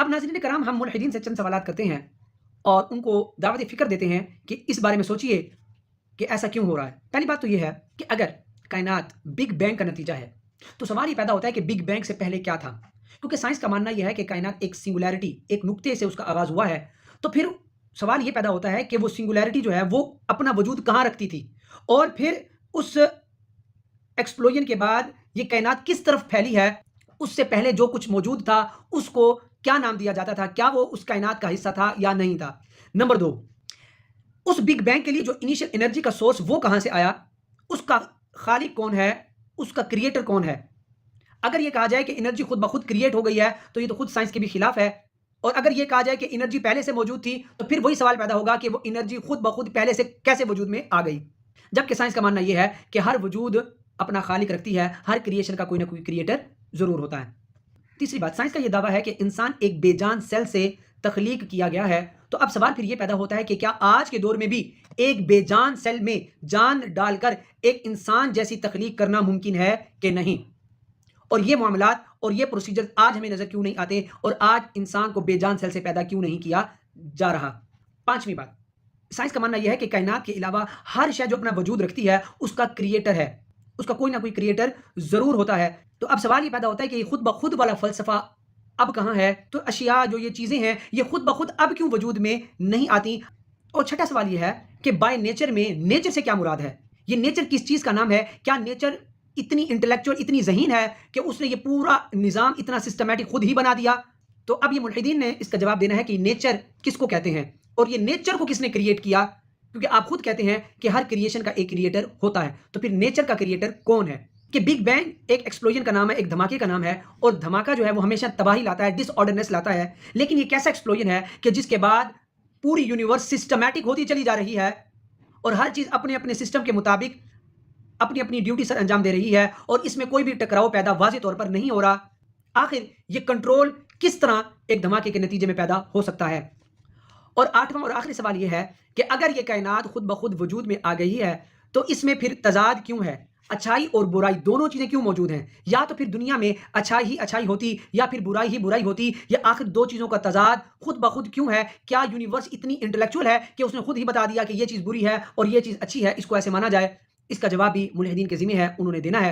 اب ناظرین کرام ہم ملحدین سے چند سوالات کرتے ہیں اور ان کو دعوت فکر دیتے ہیں کہ اس بارے میں سوچئے کہ ایسا کیوں ہو رہا ہے۔ پہلی بات تو یہ ہے کہ اگر کائنات بگ بینگ کا نتیجہ ہے تو سوال یہ پیدا ہوتا ہے کہ بگ بینگ سے پہلے کیا تھا، کیونکہ سائنس کا ماننا یہ ہے کہ کائنات ایک سنگولیرٹی، ایک نقطے سے اس کا آغاز ہوا ہے۔ تو پھر سوال یہ پیدا ہوتا ہے کہ وہ سنگولیرٹی جو ہے وہ اپنا وجود کہاں رکھتی تھی، اور پھر اس ایکسپلوژن کے بعد یہ کائنات کس طرف پھیلی ہے، اس سے پہلے جو کچھ موجود تھا اس کو کیا نام دیا جاتا تھا، کیا وہ اس کائنات کا حصہ تھا یا نہیں تھا۔ نمبر 2، اس بگ بینگ کے لیے جو انیشل انرجی کا سورس وہ کہاں سے آیا، اس کا خالق کون ہے، اس کا کریٹر کون ہے۔ اگر یہ کہا جائے کہ انرجی خود بخود کریٹ ہو گئی ہے تو یہ تو خود سائنس کے بھی خلاف ہے، اور اگر یہ کہا جائے کہ انرجی پہلے سے موجود تھی تو پھر وہی سوال پیدا ہوگا کہ وہ انرجی خود بخود پہلے سے کیسے وجود میں آ گئی، جبکہ سائنس کا ماننا یہ ہے کہ ہر وجود اپنا خالق رکھتی ہے، ہر کریشن کا کوئی نہ کوئی کریٹر ضرور ہوتا ہے۔ تیسری بات، سائنس کا یہ دعویٰ ہے کہ انسان ایک بے جان سیل سے تخلیق کیا گیا ہے، تو اب سوال پھر یہ پیدا ہوتا ہے کہ کیا آج کے دور میں بھی ایک بے جان سیل میں جان ڈال کر ایک انسان جیسی تخلیق کرنا ممکن ہے کہ نہیں، اور یہ معاملات اور یہ پروسیجر آج ہمیں نظر کیوں نہیں آتے، اور آج انسان کو بے جان سیل سے پیدا کیوں نہیں کیا جا رہا۔ پانچویں بات، سائنس کا ماننا یہ ہے کہ کائنات کے علاوہ ہر شے جو اپنا وجود رکھتی ہے اس کا کریٹر ہے، اس کا کوئی نہ کوئی کریٹر ضرور ہوتا ہے۔ تو اب سوال یہ پیدا ہوتا ہے کہ یہ خود بخود والا فلسفہ اب کہاں ہے، تو اشیاء جو یہ چیزیں ہیں یہ خود بخود اب کیوں وجود میں نہیں آتی۔ اور چھٹا سوال یہ ہے کہ بائی نیچر میں نیچر سے کیا مراد ہے، یہ نیچر کس چیز کا نام ہے، کیا نیچر اتنی انٹلیکچوئل، اتنی ذہین ہے کہ اس نے یہ پورا نظام اتنا سسٹمیٹک خود ہی بنا دیا۔ تو اب یہ ملحدین نے اس کا جواب دینا ہے کہ نیچر کس کو کہتے ہیں، اور یہ نیچر کو کس نے کریٹ کیا، کیونکہ آپ خود کہتے ہیں کہ ہر کریشن کا ایک کریٹر ہوتا ہے، تو پھر نیچر کا کریٹر کون ہے۔ کہ بگ بینگ ایک ایکسپلوژن کا نام ہے، ایک دھماکے کا نام ہے، اور دھماکہ جو ہے وہ ہمیشہ تباہی لاتا ہے، ڈس آرڈرنس لاتا ہے، لیکن یہ کیسا ایکسپلوژن ہے کہ جس کے بعد پوری یونیورس سسٹمیٹک ہوتی چلی جا رہی ہے، اور ہر چیز اپنے اپنے سسٹم کے مطابق اپنی اپنی ڈیوٹی سر انجام دے رہی ہے، اور اس میں کوئی بھی ٹکراؤ پیدا واضح طور پر نہیں ہو رہا۔ آخر یہ کنٹرول کس طرح ایک دھماکے کے نتیجے میں پیدا ہو سکتا ہے۔ اور آٹھواں اور آخری سوال یہ ہے کہ اگر یہ کائنات خود بخود وجود میں آ گئی ہے تو اس میں پھر تضاد کیوں ہے، اچھائی اور برائی دونوں چیزیں کیوں موجود ہیں، یا تو پھر دنیا میں اچھائی ہی اچھائی ہوتی یا پھر برائی ہی برائی ہوتی، یا آخر دو چیزوں کا تضاد خود بخود کیوں ہے۔ کیا یونیورس اتنی انٹلیکچوئل ہے کہ اس نے خود ہی بتا دیا کہ یہ چیز بری ہے اور یہ چیز اچھی ہے، اس کو ایسے مانا جائے؟ اس کا جواب بھی ملحدین کے ذمہ ہے، انہوں نے دینا ہے۔